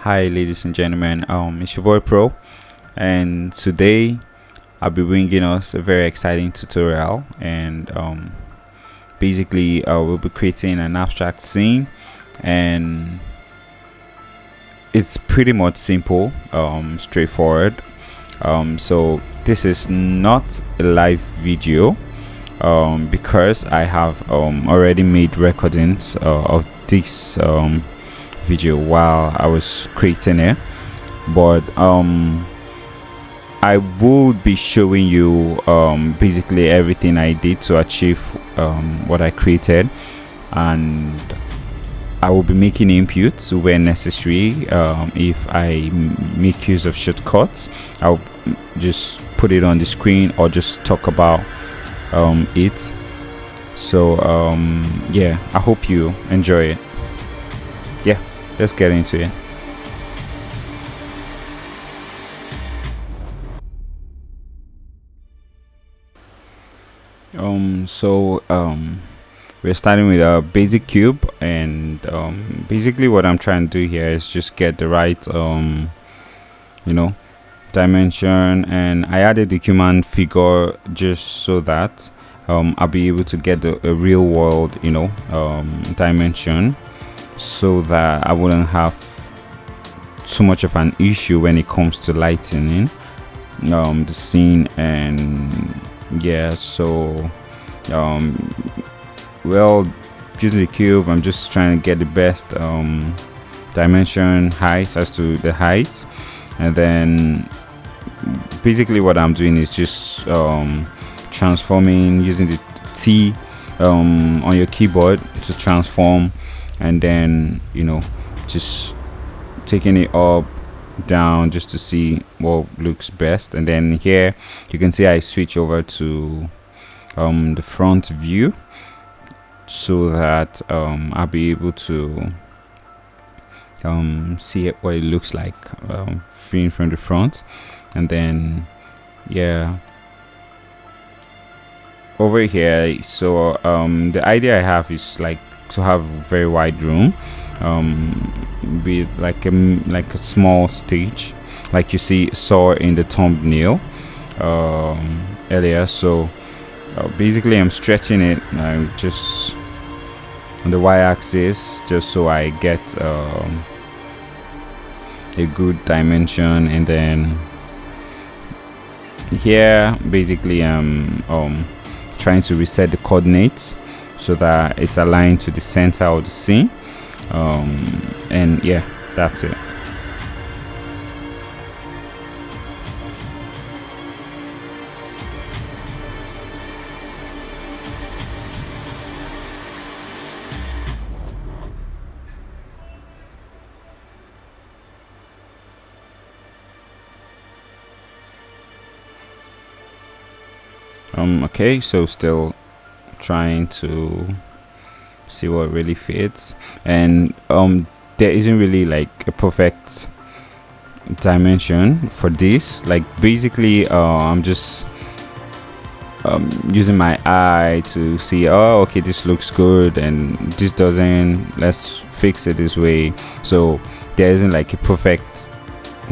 Hi, ladies and gentlemen. It's your boy Pro, and today I'll be bringing us a very exciting tutorial. And basically, we'll be creating an abstract scene, and it's pretty much simple, straightforward. So this is not a live video, because I have already made recordings of this video while I was creating it, but I will be showing you basically everything I did to achieve what I created, and I will be making inputs where necessary. If I make use of shortcuts, I'll just put it on the screen or just talk about it. So yeah, I hope you enjoy it. Yeah, let's get into it. We're starting with a basic cube, and basically what I'm trying to do here is just get the right you know dimension, and I added the human figure just so that I'll be able to get a real world dimension, so that I wouldn't have too much of an issue when it comes to lightening the scene. And yeah, so well, using the cube, I'm just trying to get the best dimension height as to the height, and then basically what I'm doing is just transforming using the T on your keyboard to transform, and then just taking it up, down, just to see what looks best. And then here you can see I switch over to the front view, so that I'll be able to see what it looks like viewing from the front. And then yeah, over here, so the idea I have is like to have a very wide room with like a small stage, like you saw in the thumbnail earlier. So basically I'm stretching it just on the y-axis, just so I get a good dimension. And then here basically I'm trying to reset the coordinates so that it's aligned to the center of the scene, and yeah, that's it. Okay, so still trying to see what really fits, and there isn't really like a perfect dimension for this. Like basically I'm just using my eye to see, oh okay, this looks good and this doesn't, let's fix it this way. So there isn't like a perfect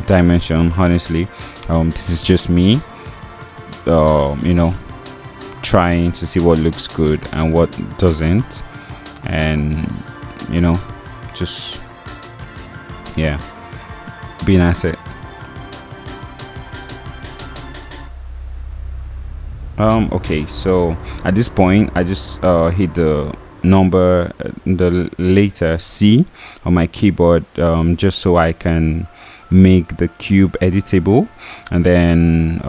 dimension, honestly. This is just me trying to see what looks good and what doesn't, and just yeah, being at it. Okay, so at this point I just hit the number, the letter C on my keyboard, just so I can make the cube editable. And then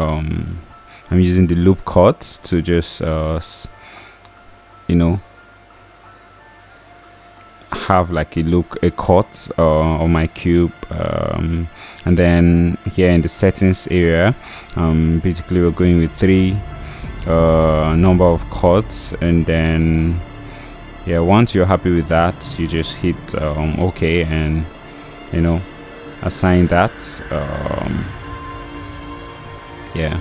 I'm using the loop cut to just have like a cut on my cube, and then here in the settings area, basically we're going with 3 number of cuts. And then yeah, once you're happy with that, you just hit OK, and assign that yeah.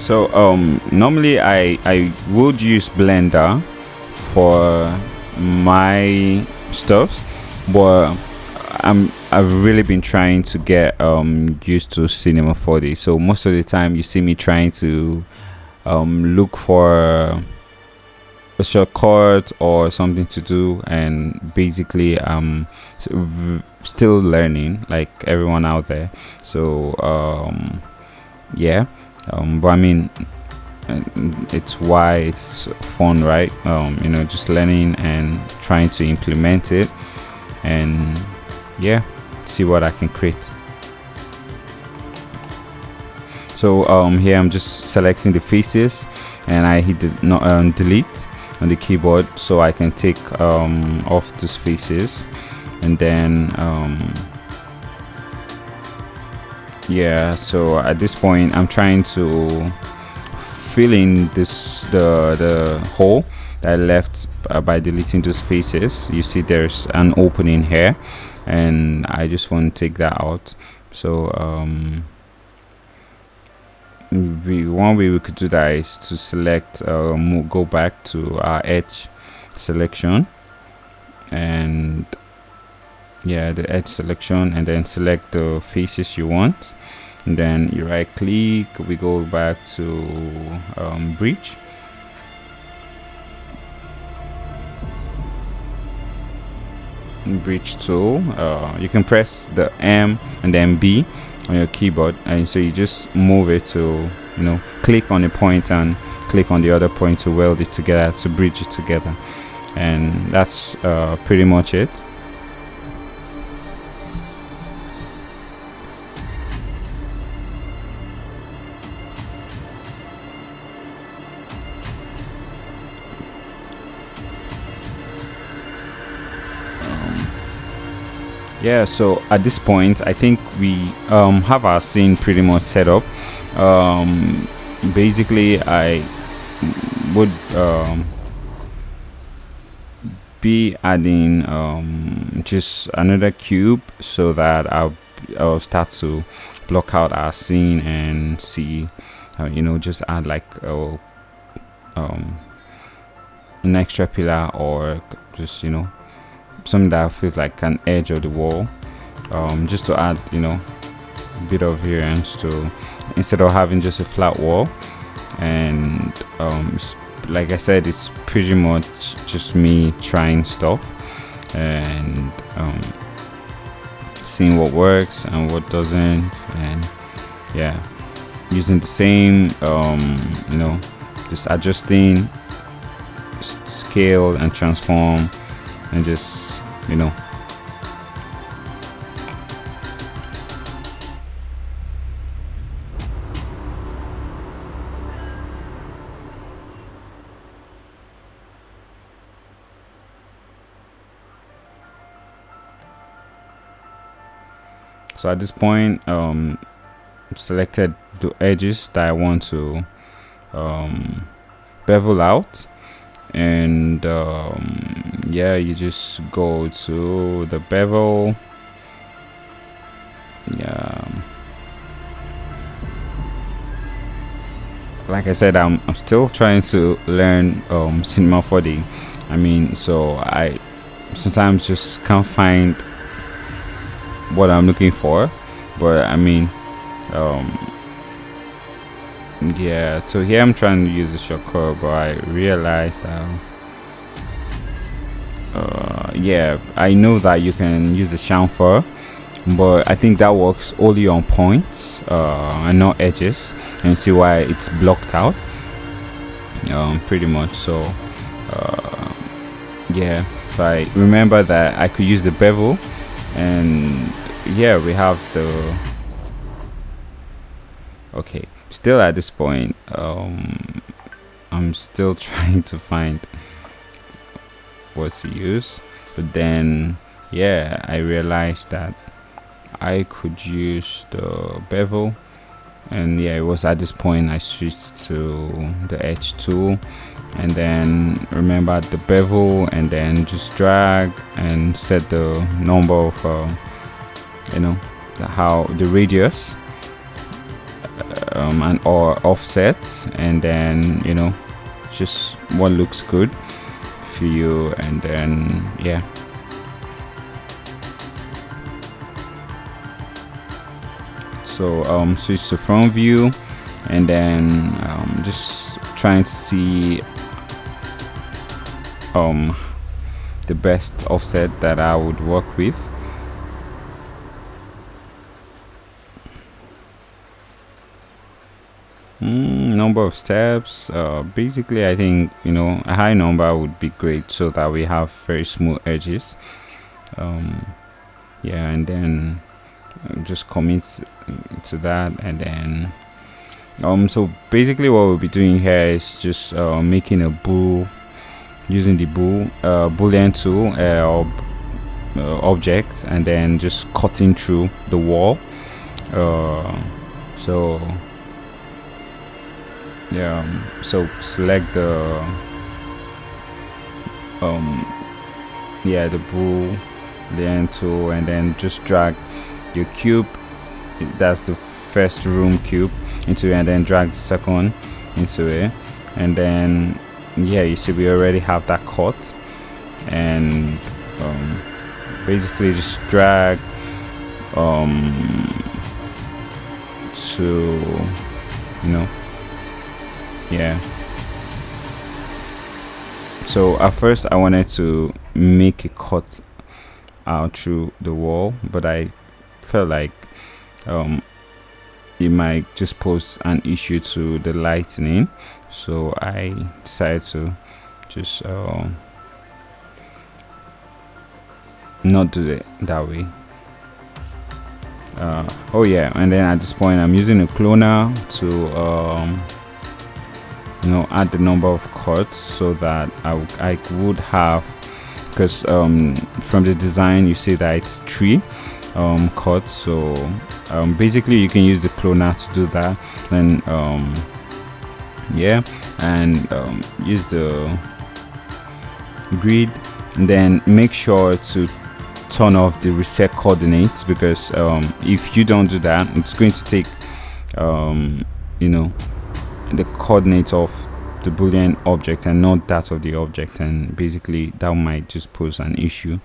So normally I would use Blender for my stuff, but I've really been trying to get used to Cinema 4D. So most of the time you see me trying to look for a shortcut or something to do, and basically I'm still learning like everyone out there. So yeah, but I mean, it's why it's fun, right? You know, just learning and trying to implement it, and yeah, see what I can create. So here I'm just selecting the faces, and I hit the delete on the keyboard so I can take off these faces. And then yeah, so at this point I'm trying to fill in the hole that I left by deleting those faces. You see there's an opening here, and I just want to take that out. So one way we could do that is to select go back to our edge selection, and yeah, the edge selection, and then select the faces you want, and then you right click, we go back to bridge, tool. You can press the M and then B on your keyboard, and so you just move it to, you know, click on a point and click on the other point to weld it together, to bridge it together. And that's pretty much it. Yeah, so at this point I think we have our scene pretty much set up. Basically I would be adding just another cube so that I'll start to block out our scene and see, you know, just add like an extra pillar, or just, you know, something that feels like an edge of the wall, just to add, you know, a bit of variance to, instead of having just a flat wall. And like I said, it's pretty much just me trying stuff and seeing what works and what doesn't, and yeah, using the same you know, just adjusting scale and transform, and just, you know, so at this point selected the edges that I want to bevel out, and yeah, you just go to the bevel. Yeah, like I said, I'm still trying to learn Cinema 4D. I mean, so I sometimes just can't find what I'm looking for, but I mean, yeah, so here I'm trying to use the shortcut, but I realized that yeah, I know that you can use the chamfer, but I think that works only on points and not edges, and see why it's blocked out pretty much. So yeah, so I remember that I could use the bevel, and yeah, we have the, okay, still at this point I'm still trying to find what to use, but then yeah, I realized that I could use the bevel, and yeah, it was at this point I switched to the edge tool, and then remember the bevel, and then just drag and set the number of you know, how the radius, an or offset, and then just what looks good for you, and then yeah. So switch to front view, and then just trying to see the best offset that I would work with. Number of steps, basically I think a high number would be great, so that we have very smooth edges. Yeah, and then just commit to that, and then so basically what we'll be doing here is just making a bool using the boolean tool or object, and then just cutting through the wall. So yeah, so select the the boolean tool, and then just drag your cube, that's the first room cube, into it, and then drag the second into it, and then yeah, you see we already have that cut, and basically just drag to yeah. So at first I wanted to make a cut out through the wall, but I felt like it might just pose an issue to the lightning, so I decided to just not do it that way. Oh yeah, and then at this point I'm using a cloner to add the number of cuts, so that I would have, because from the design you see that it's 3 cuts, so basically you can use the cloner to do that. Then yeah, and use the grid, and then make sure to turn off the reset coordinates, because if you don't do that, it's going to take the coordinates of the boolean object and not that of the object, and basically that might just pose an issue.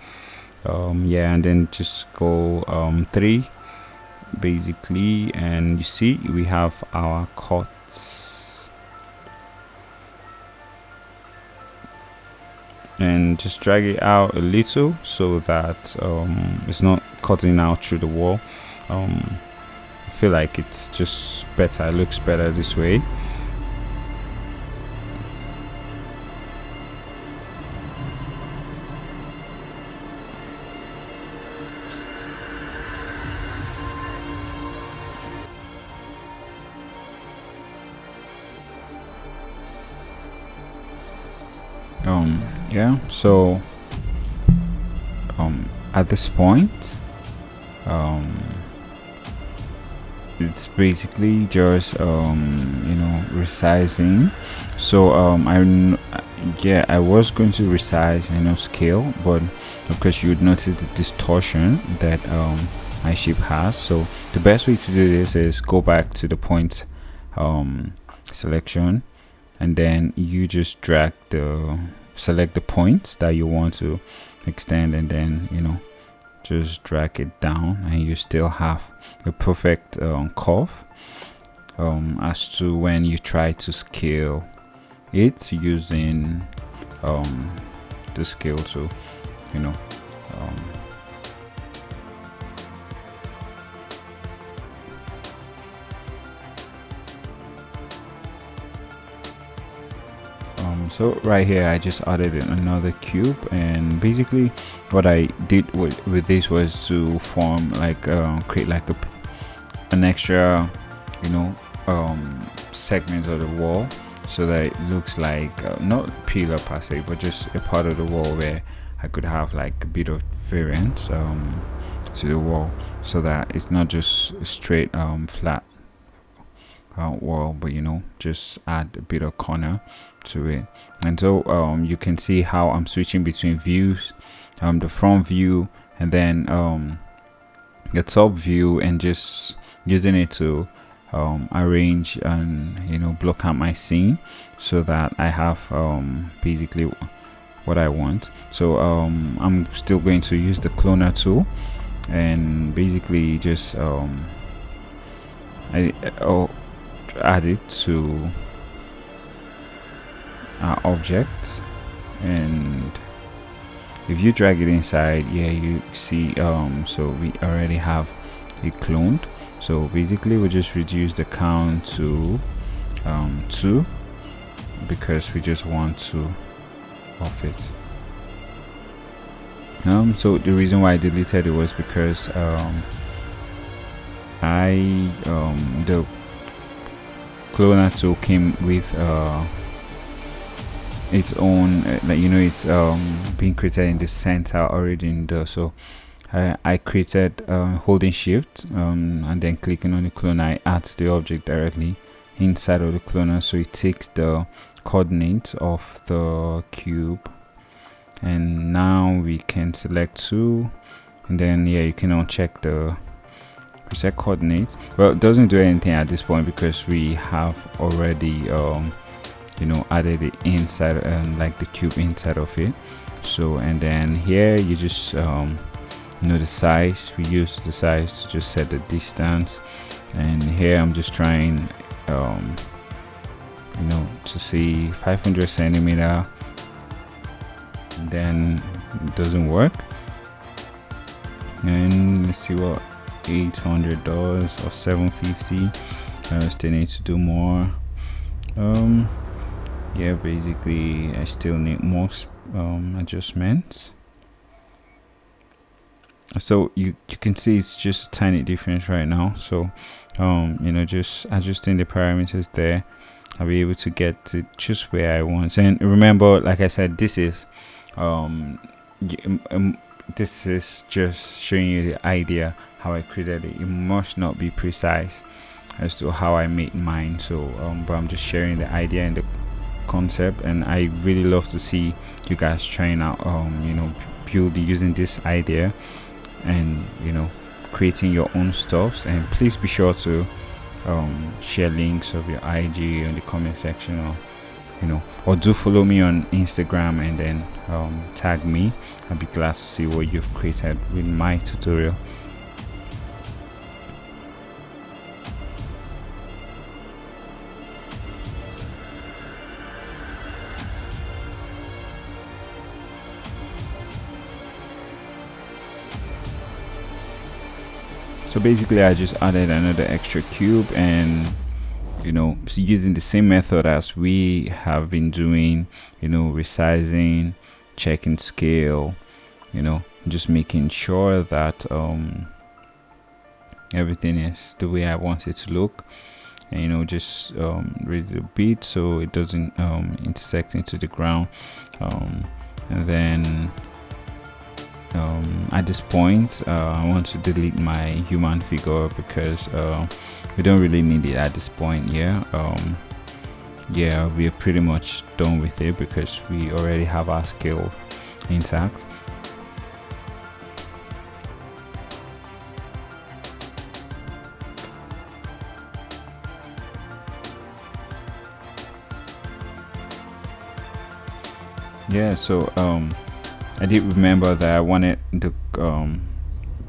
Yeah, and then just go 3 basically, and you see we have our cuts, and just drag it out a little so that it's not cutting out through the wall. I feel like it's just better, it looks better this way. Yeah, so at this point it's basically just resizing. So I was going to resize scale, but of course you would notice the distortion that my shape has. So the best way to do this is go back to the point selection, and then you just select the point that you want to extend, and then just drag it down, and you still have a perfect curve. As to when you try to scale it using the scale tool, so right here I just added in another cube, and basically what I did with this was to form like create like an extra segment of the wall, so that it looks like not pillar per se, but just a part of the wall where I could have like a bit of variance to the wall, so that it's not just a straight flat wall, but just add a bit of corner to it. And so you can see how I'm switching between views, the front view, and then the top view, and just using it to arrange and block out my scene so that I have basically what I want. So I'm still going to use the cloner tool and basically just I'll add it to our object, and if you drag it inside, you see so we already have it cloned. So basically we'll just reduce the count to 2 because we just want 2 of it. So the reason why I deleted it was because the cloner tool came with its own it's being created in the center origin though. So I created holding shift and then clicking on the cloner, I add the object directly inside of the cloner, so it takes the coordinates of the cube, and now we can select 2, and then you can uncheck the reset coordinates. Well, it doesn't do anything at this point because we have already added it inside like the cube inside of it. So and then here you just the size, we use the size to just set the distance, and here I'm just trying to see 500 centimeter, then it doesn't work, and let's see what $800 or $750. I still need to do more. Basically I still need more adjustments. So you can see it's just a tiny difference right now. So just adjusting the parameters there, I'll be able to get to just where I want. And remember, like I said, this is just showing you the idea how I created it. It must not be precise as to how I made mine. So but I'm just sharing the idea and the concept, and I really love to see you guys trying out building using this idea and creating your own stuffs. And please be sure to share links of your IG in the comment section, or do follow me on Instagram and then tag me. I'll be glad to see what you've created with my tutorial. So basically I just added another extra cube, and using the same method as we have been doing, resizing, checking scale, just making sure that everything is the way I want it to look, and just raise it a bit so it doesn't intersect into the ground, and then at this point I want to delete my human figure because we don't really need it at this point. We're pretty much done with it because we already have our scale intact. So I did remember that I wanted the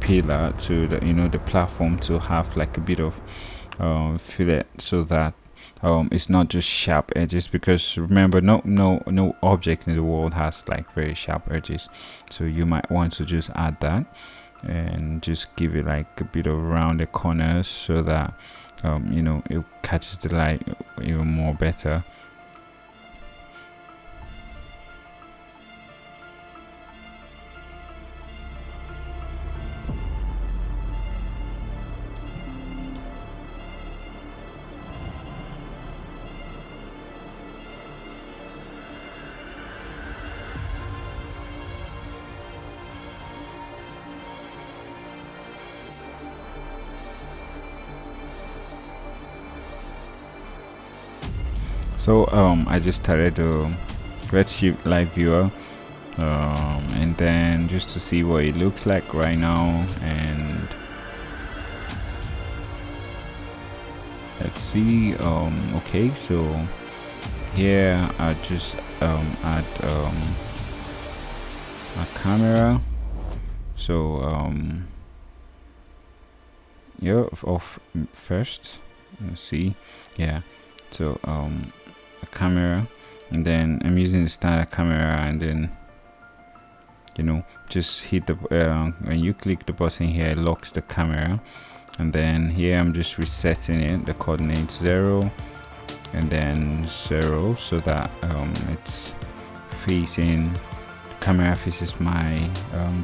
pillar to the platform to have like a bit of fillet, so that it's not just sharp edges, because remember, no object in the world has like very sharp edges. So you might want to just add that and just give it like a bit of rounded corners so that it catches the light even more better. So I just started the Redshift live viewer, and then just to see what it looks like right now, and let's see. Okay, so here I just add a camera. So yeah, off first. Let's see. Yeah, so a camera, and then I'm using the standard camera, and then just hit the when you click the button here, it locks the camera, and then here I'm just resetting it, the coordinate 0 and then 0, so that it's facing, the camera faces my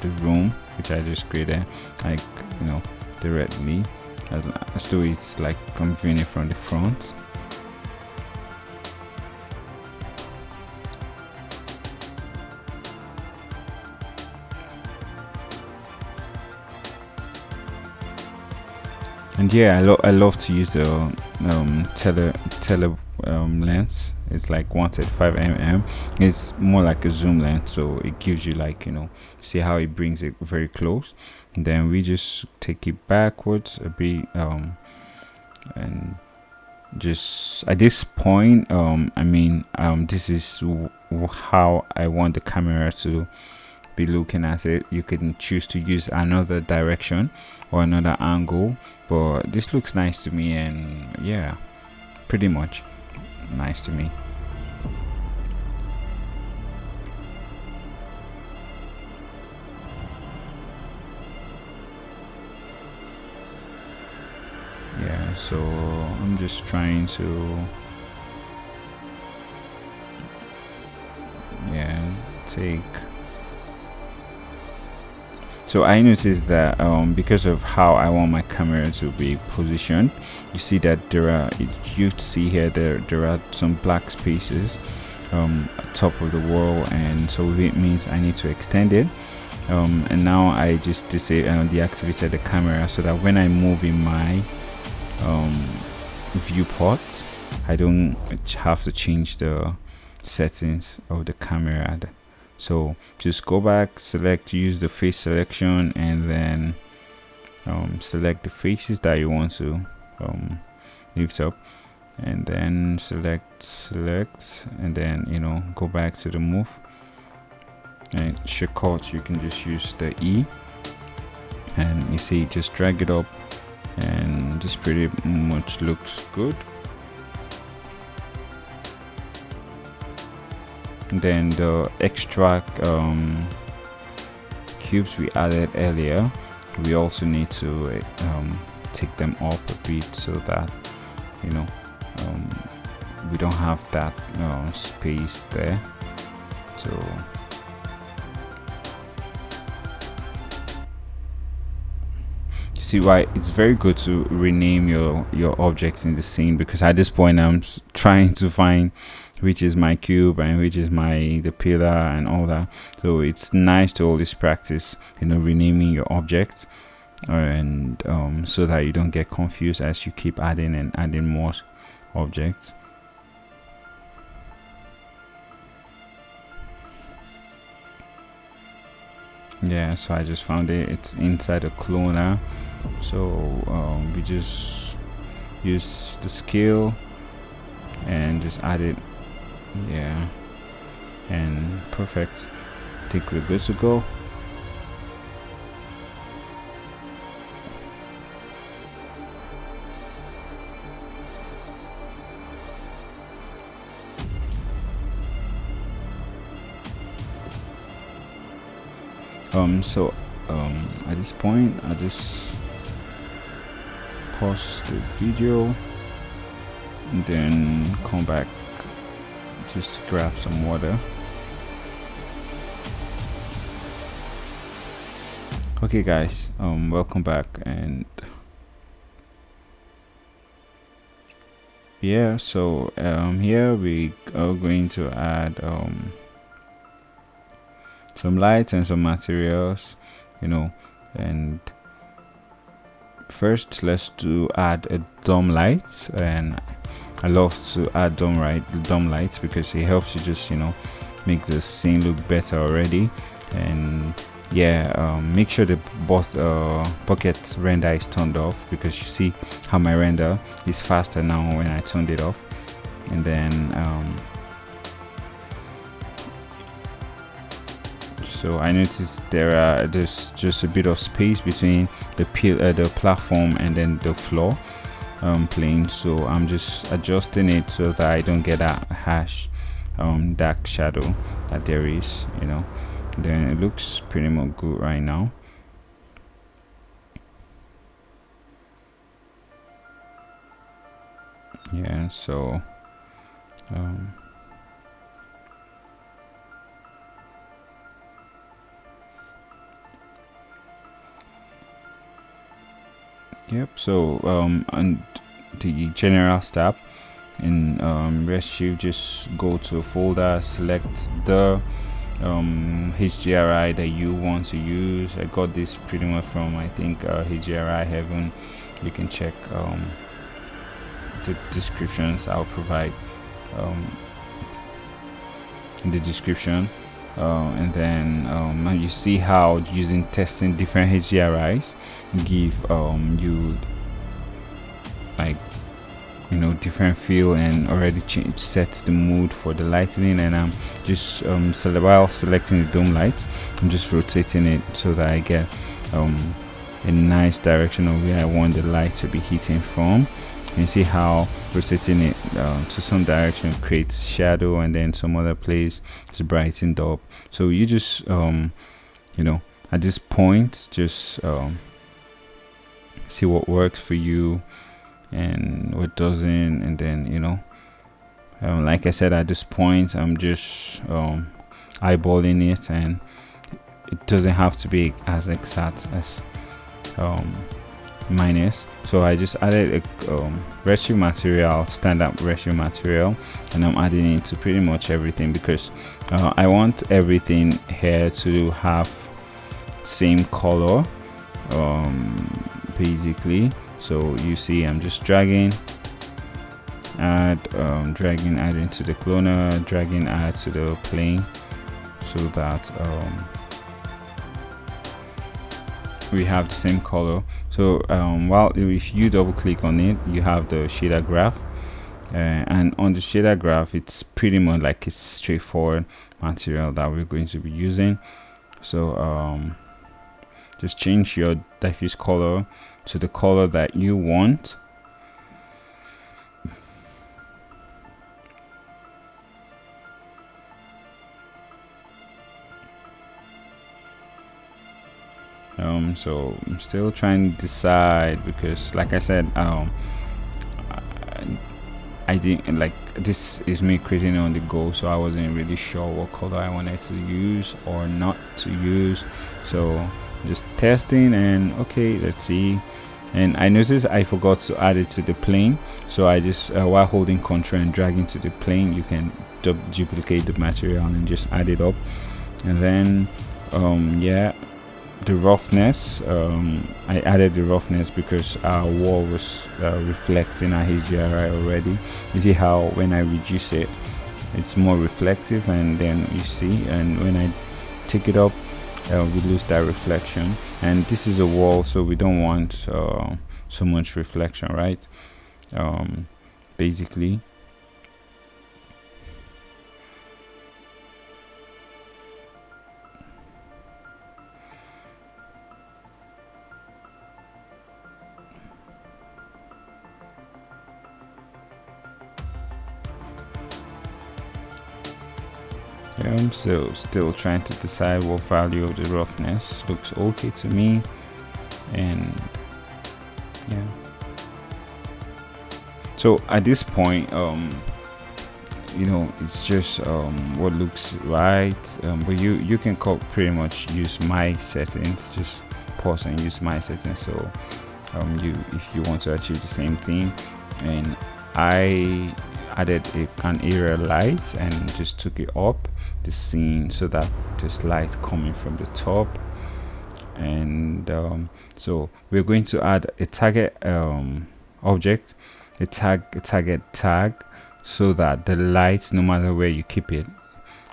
the room which I just created, like directly, as though it's like I'm viewing it from the front. And yeah, I love to use the tele lens. It's like 135 mm. It's more like a zoom lens, so it gives you like see how it brings it very close, and then we just take it backwards a bit, and just at this point, this is how I want the camera to be looking at it. You can choose to use another direction or another angle, but this looks nice to me, and yeah, pretty much nice to me. Yeah, so I'm just trying to take. So I noticed that because of how I want my camera to be positioned, you see that you see here there are some black spaces top of the wall, and so it means I need to extend it, and now I just deactivated the camera so that when I move in my viewport, I don't have to change the settings of the camera. So just go back, use the face selection, and then select the faces that you want to lift up, and then select, and then go back to the move, and shortcut you can just use the E, and you see just drag it up, and this pretty much looks good. And then the extra cubes we added earlier, we also need to take them up a bit so that we don't have that space there. So you see why it's very good to rename your objects in the scene, because at this point I'm trying to find which is my cube and which is the pillar and all that. So it's nice to always practice renaming your objects, and so that you don't get confused as you keep adding and adding more objects. Yeah, so I just found it's inside a cloner, so we just use the scale and just add it. Yeah, and perfect. I think we're good to go. At this point I just pause the video and then come back, just grab some water. Okay guys, welcome back, and yeah, so here we are going to add some lights and some materials, and first let's add a dome light. And I love to add dome lights because it helps you just make the scene look better already, and yeah, make sure the both bucket render is turned off, because you see how my render is faster now when I turned it off. And then so I noticed there's just a bit of space between the platform and then the floor plane, so I'm just adjusting it so that I don't get that harsh dark shadow that there is, you know. Then it looks pretty much good right now. Yeah, so yep, so and the general tab in Redshift, just go to a folder, select the HDRI that you want to use. I got this pretty much from, I think, HDRI Heaven. You can check the descriptions I'll provide in the description. And then you see how using testing different HDRIs give you, like, you know, different feel, and already sets the mood for the lighting. And I'm just while selecting the dome light, I'm just rotating it so that I get a nice direction of where I want the light to be hitting from. And you see how rotating it to some direction creates shadow, and then some other place is brightened up. So you just you know, at this point, just see what works for you and what doesn't. And then, you know, like I said, at this point I'm just eyeballing it, and it doesn't have to be as exact as mine is. So I just added a Redshift material, standard Redshift material, and I'm adding it to pretty much everything, because I want everything here to have same color basically. So you see I'm just dragging, add into the cloner, dragging, add to the plane, so that we have the same color. So while if you double click on it, you have the shader graph, and on the shader graph, it's pretty much like a straightforward material that we're going to be using. So just change your diffuse color to the color that you want. So I'm still trying to decide, because like I said, I didn't, like, this is me creating on the go, so I wasn't really sure what color I wanted to use or not to use. So just testing, and okay, let's see. And I noticed I forgot to add it to the plane, so I just while holding Ctrl and dragging to the plane, you can duplicate the material and just add it up. And then yeah, the roughness, I added the roughness because our wall was reflecting our HDRI already. You see how when I reduce it, it's more reflective, and then you see, and when I take it up, we lose that reflection. And this is a wall, so we don't want so much reflection, right? Basically. I'm still trying to decide what value of the roughness looks okay to me. And yeah, so at this point, you know, it's just what looks right, but you can pretty much use my settings. Just pause and use my settings. So if you want to achieve the same thing, and I added an area light and just took it up the scene so that there's light coming from the top. And so we're going to add a target object, a target tag, so that the light, no matter where you keep it,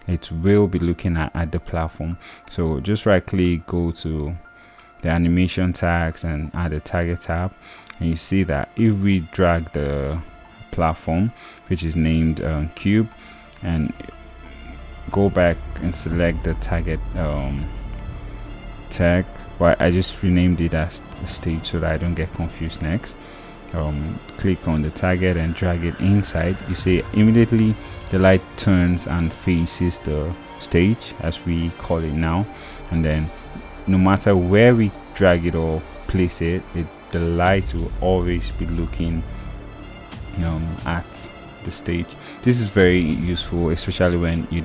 it will be looking at the platform. So just right click, go to the animation tags and add a target tab, and you see that if we drag the platform, which is named cube, and go back and select the target tag, but I just renamed it as stage so that I don't get confused next. Click on the target and drag it inside. You see immediately the light turns and faces the stage, as we call it now, and then no matter where we drag it or place it, the light will always be looking at the stage. This is very useful, especially when you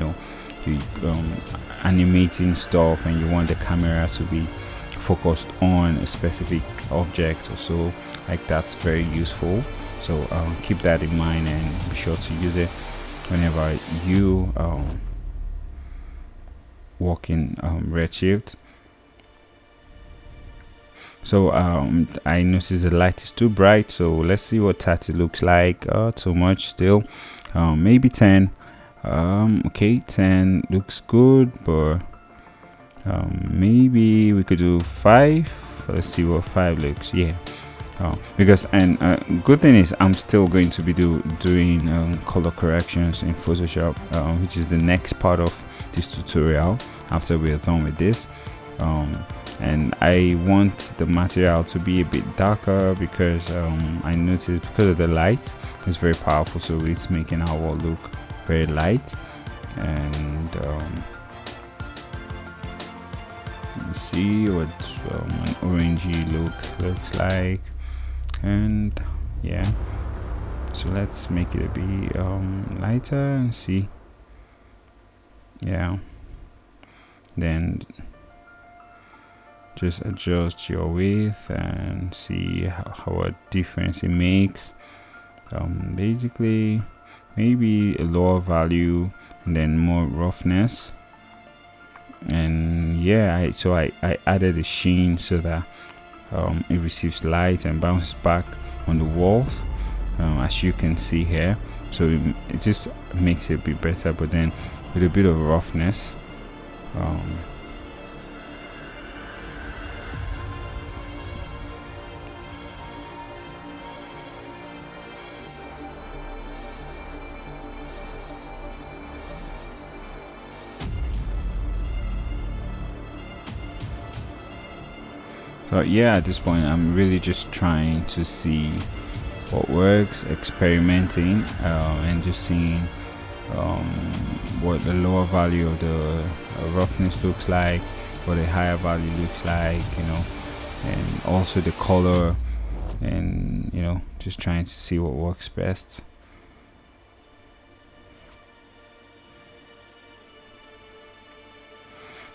animating stuff and you want the camera to be focused on a specific object or so. Like, that's very useful. So keep that in mind and be sure to use it whenever you work in Redshift. So I noticed the light is too bright, so let's see what 30 looks like. Too much still. Maybe 10. Okay, 10 looks good, but maybe we could do 5. Let's see what 5 looks. Yeah. Because good thing is I'm still going to be doing color corrections in Photoshop, which is the next part of this tutorial after we're done with this. And I want the material to be a bit darker because I noticed because of the light, it's very powerful, so it's making our wall look very light. And let's see what an orangey look looks like. And yeah, so let's make it a bit lighter and see. Yeah, then just adjust your width and see how a difference it makes. Basically maybe a lower value and then more roughness. And yeah, I added a sheen so that it receives light and bounces back on the walls, as you can see here. So it just makes it a bit better, but then with a bit of roughness. So yeah, at this point I'm really just trying to see what works, experimenting, and just seeing what the lower value of the roughness looks like, what a higher value looks like, and also the color, and just trying to see what works best.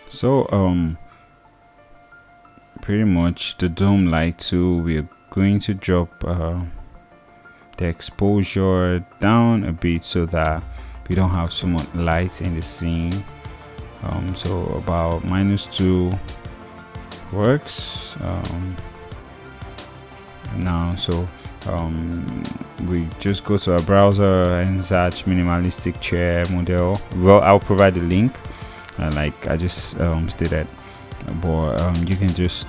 So pretty much the dome light too, we're going to drop the exposure down a bit so that we don't have so much light in the scene. So about -2 works now. So we just go to our browser and search minimalistic chair model. Well, I'll provide the link, like I just stated, but you can just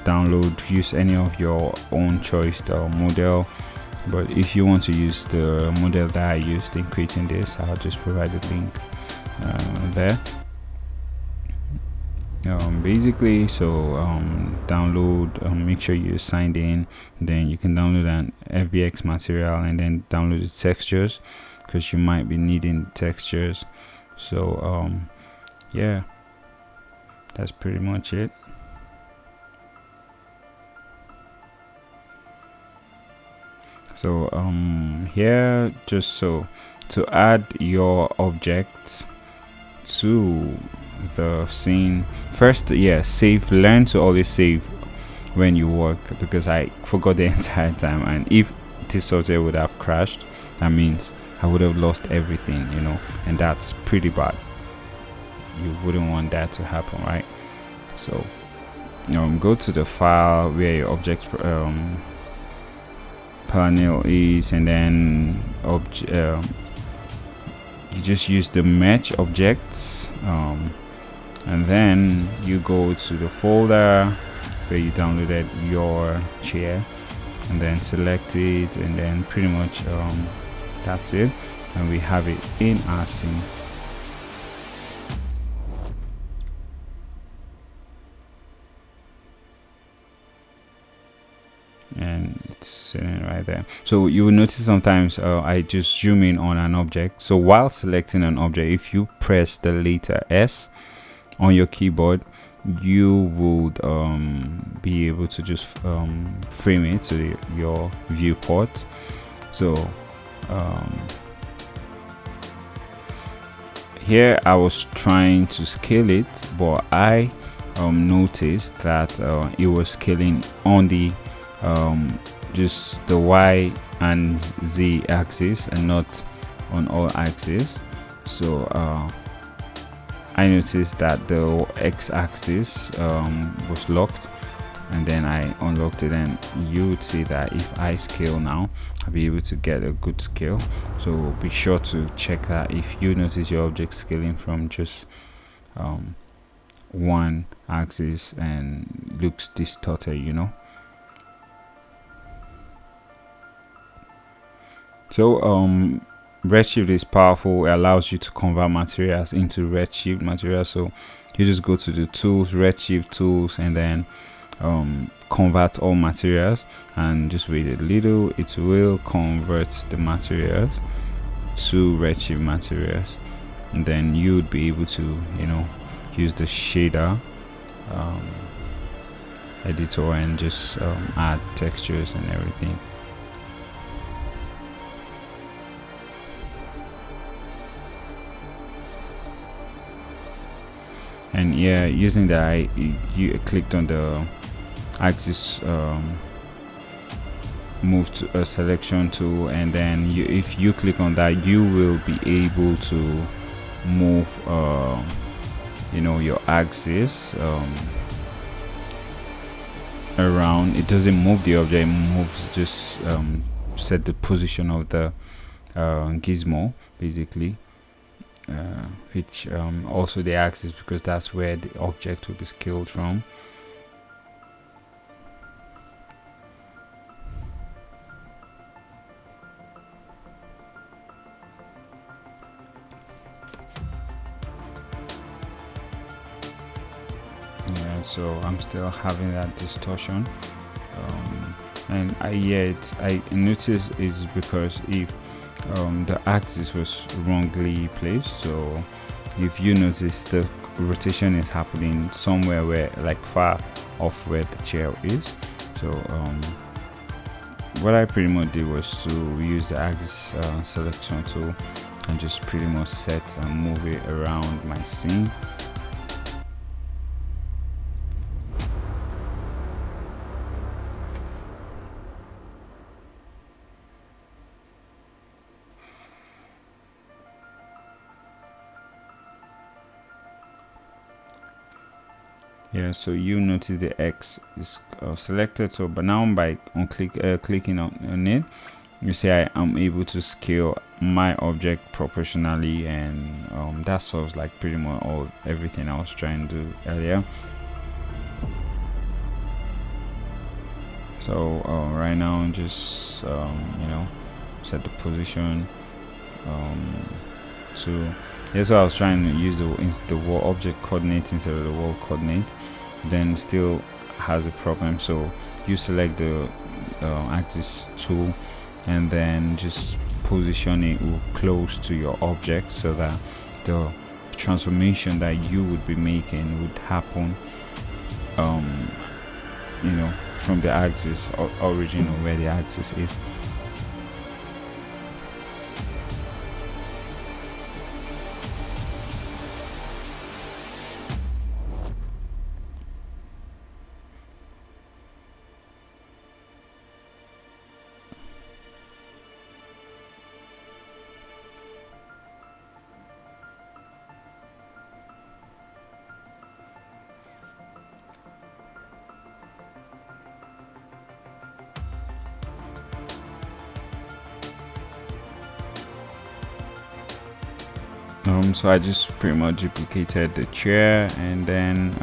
use any of your own choice model. But if you want to use the model that I used in creating this, I'll just provide the link there. Basically, so download, make sure you're signed in, then you can download an FBX material and then download the textures, because you might be needing textures. So yeah, that's pretty much it. So here, just so to add your objects to the scene first, yeah, learn to always save when you work, because I forgot the entire time, and if this software would have crashed, that means I would have lost everything, and that's pretty bad. You wouldn't want that to happen, right? So go to the file where your object panel is, and then you just use the match objects and then you go to the folder where you downloaded your chair, and then select it, and then pretty much that's it, and we have it in our scene. And it's sitting right there. So you will notice sometimes I just zoom in on an object. So while selecting an object, if you press the letter S on your keyboard, you would be able to just frame it to your viewport. So here I was trying to scale it, but I noticed that it was scaling on the just the Y and Z axis and not on all axes. So I noticed that the X axis was locked, and then I unlocked it, and you would see that if I scale now, I'll be able to get a good scale. So be sure to check that if you notice your object scaling from just one axis and looks distorted, you know. So Redshift is powerful. It allows you to convert materials into Redshift materials. So you just go to the tools, Redshift tools, and then convert all materials, and just wait a little, it will convert the materials to Redshift materials, and then you would be able to, you know, use the shader editor and just add textures and everything. And yeah, using that, you clicked on the axis move to a selection tool, and then if you click on that, you will be able to move you know, your axis around. It doesn't move the object, it moves just set the position of the gizmo basically, which also the axis, because that's where the object will be scaled from. Yeah, so I'm still having that distortion, and I noticed is because if the axis was wrongly placed. So if you notice, the rotation is happening somewhere where, like, far off where the chair is. So what I pretty much did was to use the axis selection tool and just pretty much set and move it around my scene. Yeah, so you notice the X is selected. So but now by clicking on it, you see I am able to scale my object proportionally, and that solves like pretty much everything I was trying to do earlier. So right now I'm just you know, set the position. So that's why I was trying to use the wall object coordinate instead of the wall coordinate. Then still has a problem. So you select the axis tool, and then just position it close to your object so that the transformation that you would be making would happen you know, from the axis original where the axis is. So I just pretty much duplicated the chair, and then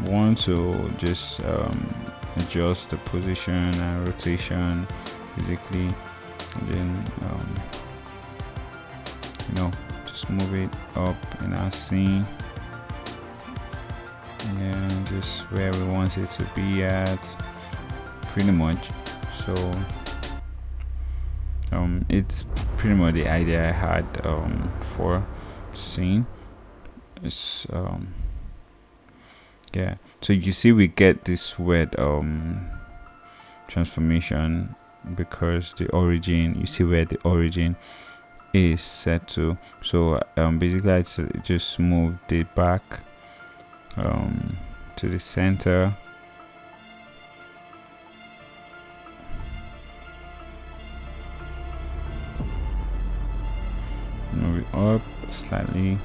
want to just adjust the position and rotation basically, and then just move it up in our scene, and just where we want it to be at pretty much. So it's pretty much the idea I had for scene. It's yeah, so you see we get this weird transformation because the origin, you see where the origin is set to. So basically I just moved it back to the center. Move it up slightly.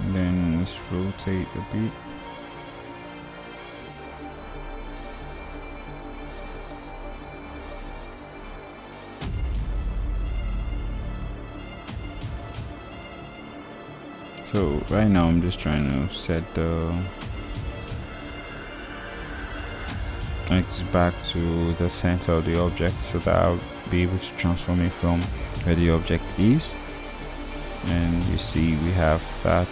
And then let's rotate a bit. So right now I'm just trying to set the X back to the center of the object so that I'll be able to transform it from where the object is. And you see we have that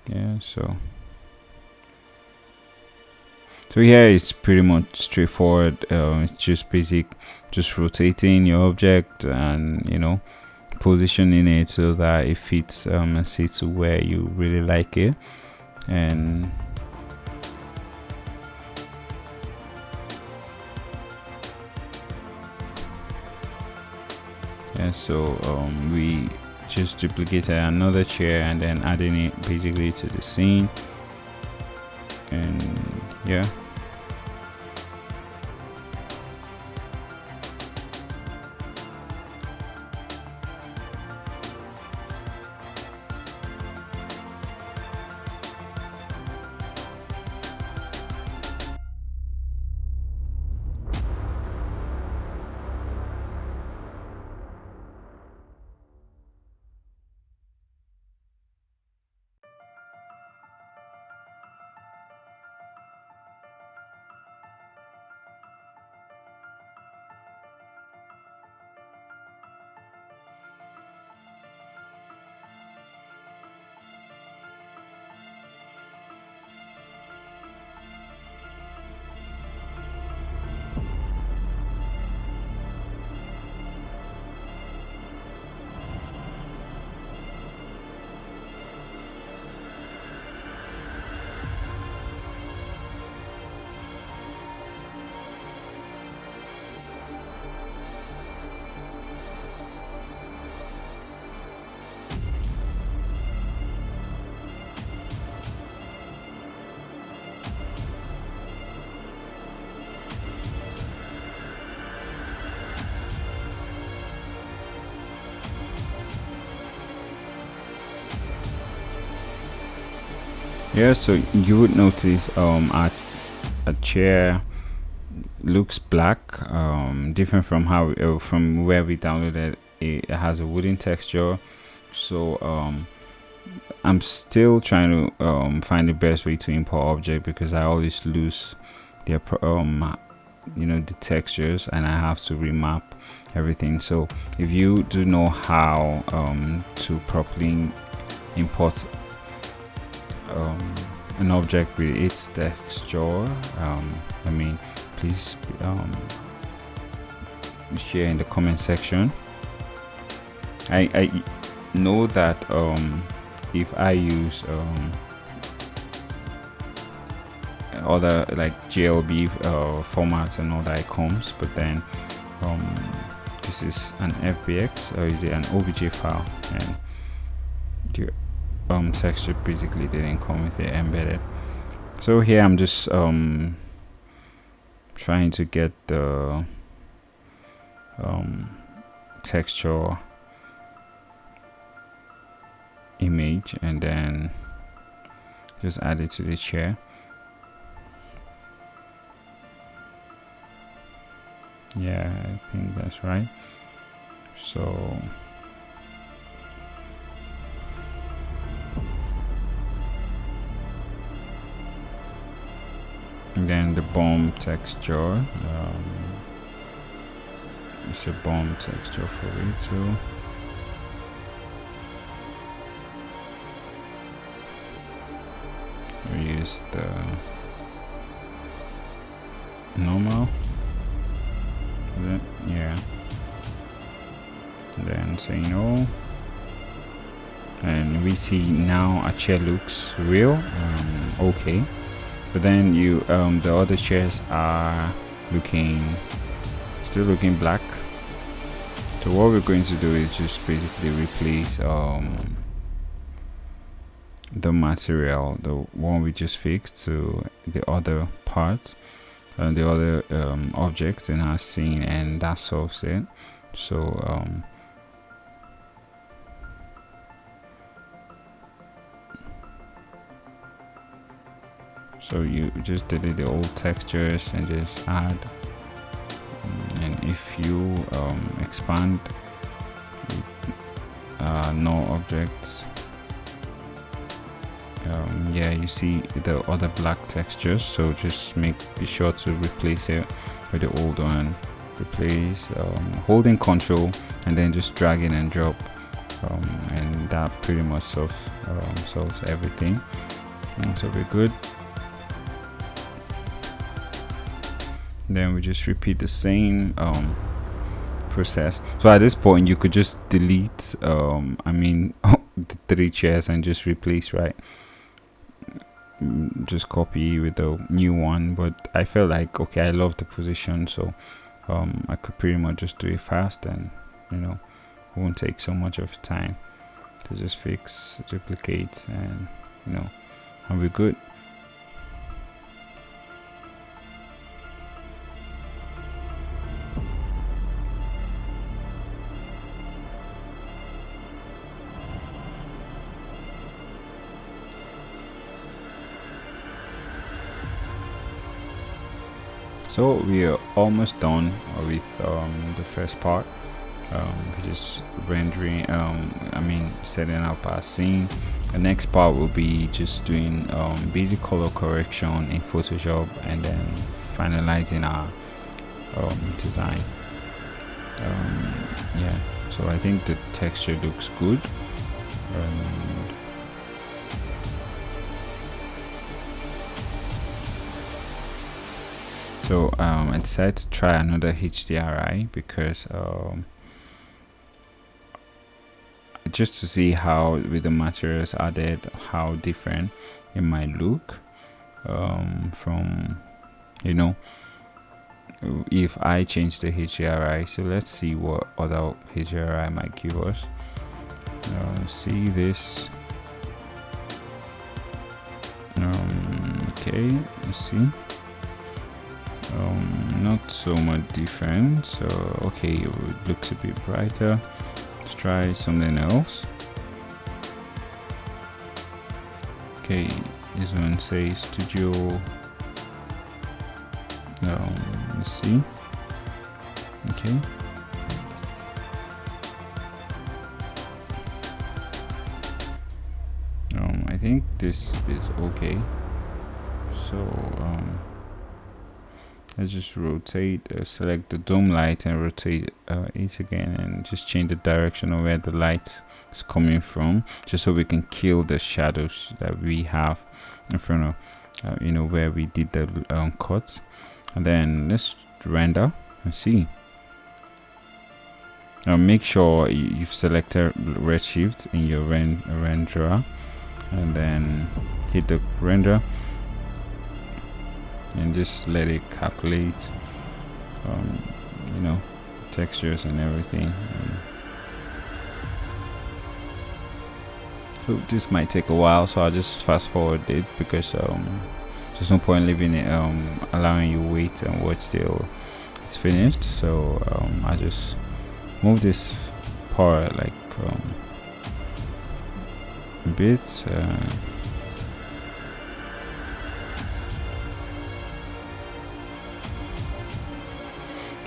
yeah, so here it's pretty much straightforward. It's just basic, just rotating your object and positioning it so that it fits and sits where you really like it. And yeah, so we just duplicated another chair and then adding it basically to the scene. And yeah, so you would notice our chair looks black, different from how from where we downloaded it. It has a wooden texture. So I'm still trying to find the best way to import object, because I always lose the the textures and I have to remap everything. So if you do know how to properly import an object with its texture, please share in the comment section. I know that if I use other like GLB formats and all that, it comes, but then this is an FBX, or is it an OBJ file, and the texture basically didn't come with it embedded. So here I'm just trying to get the texture image, and then just add it to the chair. Yeah, I think that's right. So and then the bomb texture, it's a bomb texture for it too. We use the normal, yeah, and then say no, and we see now our chair looks real. Okay, but then you the other chairs are still looking black. So what we're going to do is just basically replace the material, the one we just fixed, to the other part and the other objects in our scene, and that solves it. So so you just delete the old textures and just add, and if you expand no objects, yeah, you see the other black textures, so just be sure to replace it with the old one. Replace, holding control and then just dragging and drop, and that pretty much solves everything. So we're good. Then we just repeat the same process. So at this point you could just delete the 3 chairs and just replace, right? Just copy with the new one, but I felt like, okay, I love the position, so I could pretty much just do it fast, and it won't take so much of time to just fix, duplicate, and and we're good. So we are almost done with the first part, which is rendering, setting up our scene. The next part will be just doing basic color correction in Photoshop, and then finalizing our design. Yeah, so I think the texture looks good. So I decided to try another HDRI because just to see how, with the materials added, how different it might look from if I change the HDRI. So let's see what other HDRI might give us. See this. Okay, let's see. Not so much different, so okay, it looks a bit brighter. Let's try something else. Okay, this one says studio. Let's see. Okay, I think this is okay. So let's just rotate, select the dome light and rotate it again, and just change the direction of where the light is coming from, just so we can kill the shadows that we have in front of where we did the cuts. And then let's render and see. Now make sure you've selected Redshift in your renderer, and then hit the render and just let it calculate textures and everything. So this might take a while, so I'll just fast forward it, because there's no point leaving it allowing you wait and watch till it's finished. So I just move this part like a bit,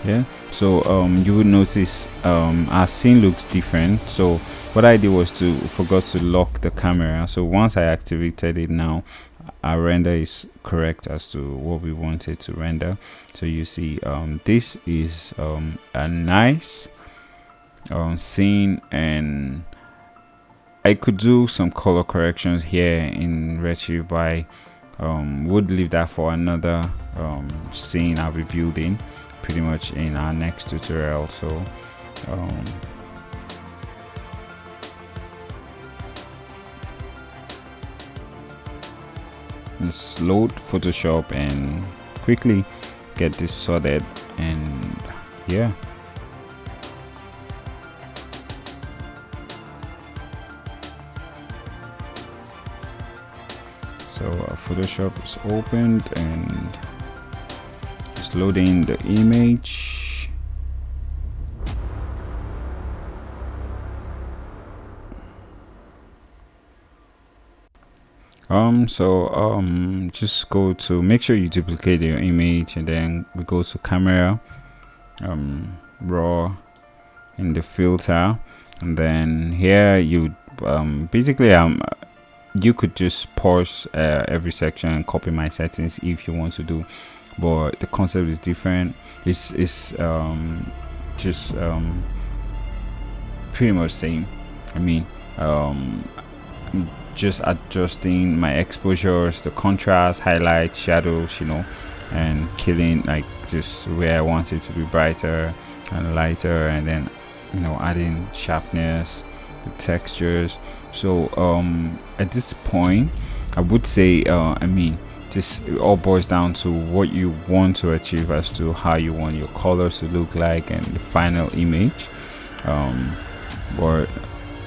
Yeah, so you would notice our scene looks different. So what I did was to forgot to lock the camera. So once I activated it, now our render is correct as to what we wanted to render. So you see this is a nice scene, and I could do some color corrections here in Redshift, but I would leave that for another scene I'll be building pretty much in our next tutorial. So let's load Photoshop and quickly get this sorted. And yeah, so Photoshop is opened and just loading the image. Just go to, make sure you duplicate your image, and then we go to camera, raw, in the filter, and then here you basically you could just pause every section and copy my settings if you want to do, but the concept is different. It's just pretty much same. I mean, just adjusting my exposures, the contrast, highlights, shadows, you know, and killing like just where I want it to be brighter and lighter, and then, you know, adding sharpness, the textures. So at this point I would say I mean, just it all boils down to what you want to achieve as to how you want your colors to look like and the final image. Or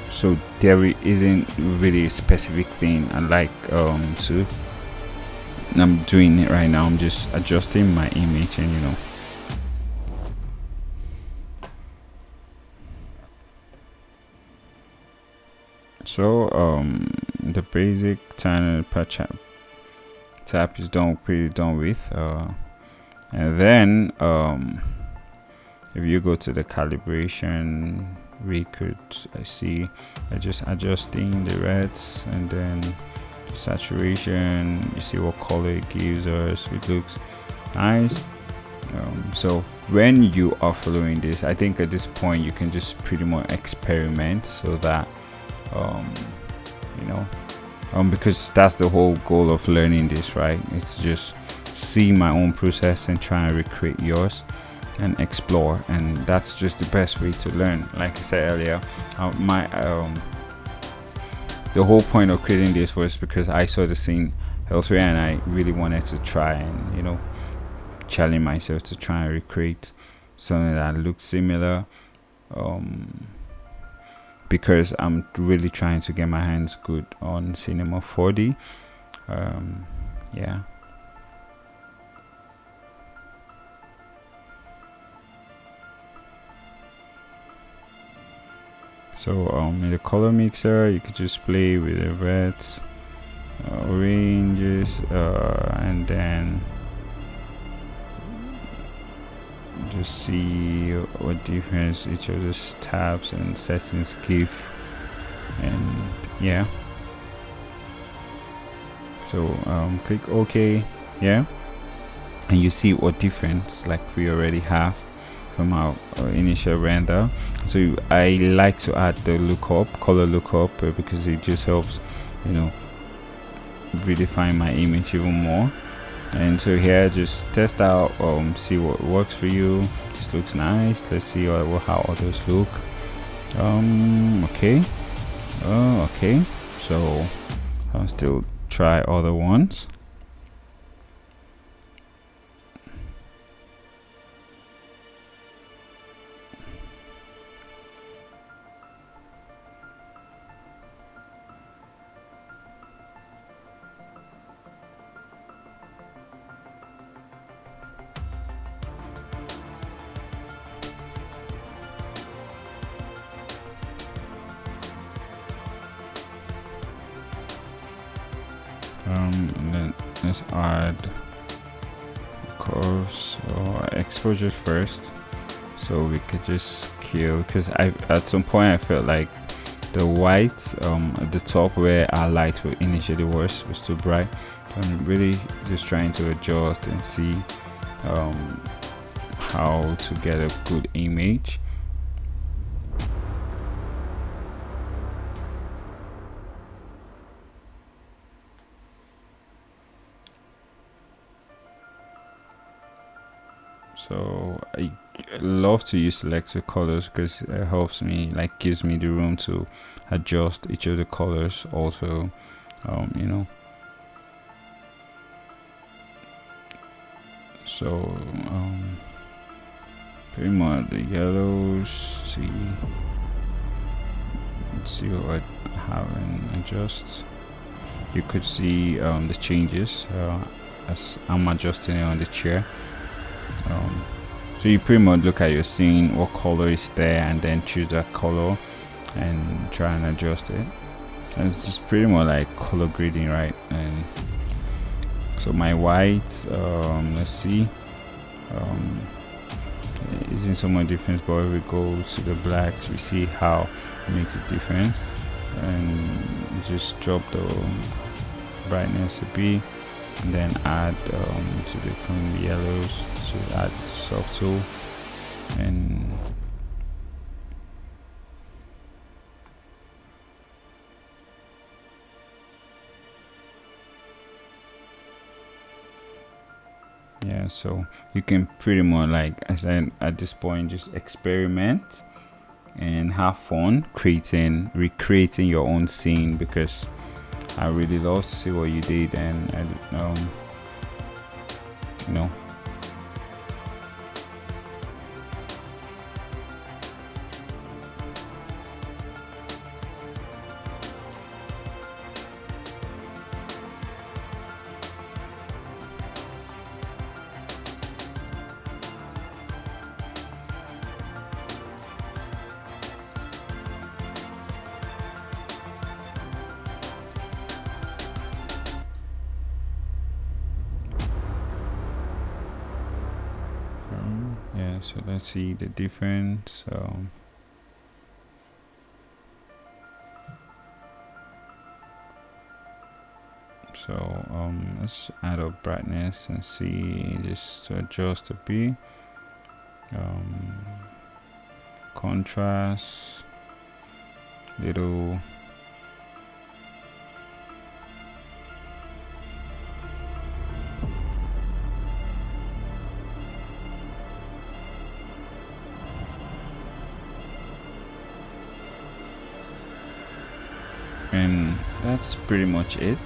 so there isn't really a specific thing I like to. I'm doing it right now. I'm just adjusting my image, and you know, so the basic channel per tap is pretty done with, and then if you go to the calibration, we could see just adjusting the reds, and then the saturation, you see what color it gives us. It looks nice. So when you are following this, I think at this point you can just pretty much experiment, so that you know, because that's the whole goal of learning this, right? It's just see my own process and try and recreate yours and explore, and that's just the best way to learn. Like I said earlier, the whole point of creating this was because I saw the scene elsewhere, and I really wanted to try and, you know, challenge myself to try and recreate something that looks similar, because I'm really trying to get my hands good on Cinema 4D. Yeah. So in the color mixer, you could just play with the reds, oranges, and then just see what difference each of those tabs and settings give. And yeah, so click OK, yeah, and you see what difference like we already have from our initial render. So I like to add the color lookup, because it just helps, you know, redefine my image even more. And so here, just test out, see what works for you. This looks nice. Let's see how others look. Okay. Okay, so I'll still try other ones. And then let's add curves or exposure first. so we could just kill, because I at some point I felt like the white at the top where our light initially was too bright. So I'm really just trying to adjust and see how to get a good image. So I love to use selector colors because it helps me, like gives me the room to adjust each of the colors also, you know. So pretty much the yellows, see what I have and adjust. You could see the changes as I'm adjusting it on the chair. So you pretty much look at your scene, what color is there, and then choose that color and try and adjust it. And it's just pretty much like color grading, right? And so my white, let's see, isn't so much difference, but if we go to the blacks, we see how it makes a difference. And just drop the brightness a bit, and then add to different yellows to add soft tool. And yeah, so you can pretty much, like I said, at this point just experiment and have fun recreating your own scene, because I really love to see what you did. And you know, yeah, so let's see the difference. So let's add up brightness and see, just to adjust a bit, contrast, little, and that's pretty much it.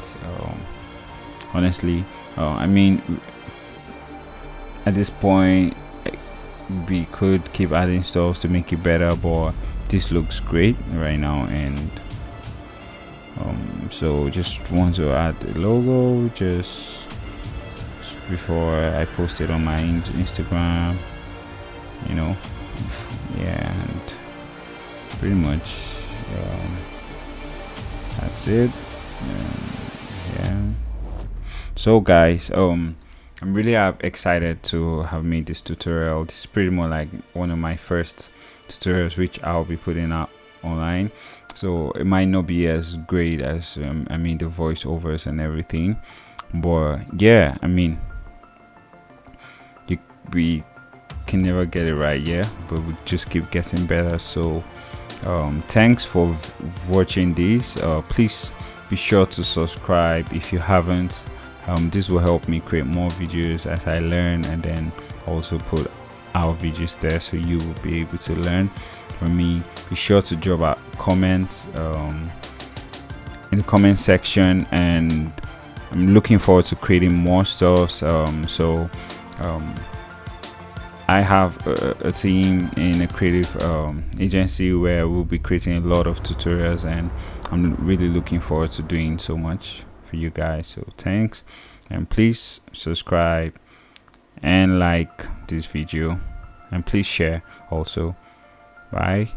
Honestly, I mean, at this point we could keep adding stuff to make it better, but this looks great right now. And so just want to add the logo just before I post it on my Instagram, you know. Yeah, and pretty much that's it. Yeah, so guys, I'm really excited to have made this tutorial. This is pretty much like one of my first tutorials which I'll be putting up online, so it might not be as great as I mean the voiceovers and everything, but yeah, I mean we can never get it right, yeah, but we just keep getting better. So thanks for watching this. Please be sure to subscribe if you haven't. This will help me create more videos as I learn, and then also put our videos there so you will be able to learn from me. Be sure to drop a comment in the comment section, and I'm looking forward to creating more stuff. I have a team in a creative agency where we'll be creating a lot of tutorials, and I'm really looking forward to doing so much for you guys. So thanks, and please subscribe and like this video, and please share also. Bye.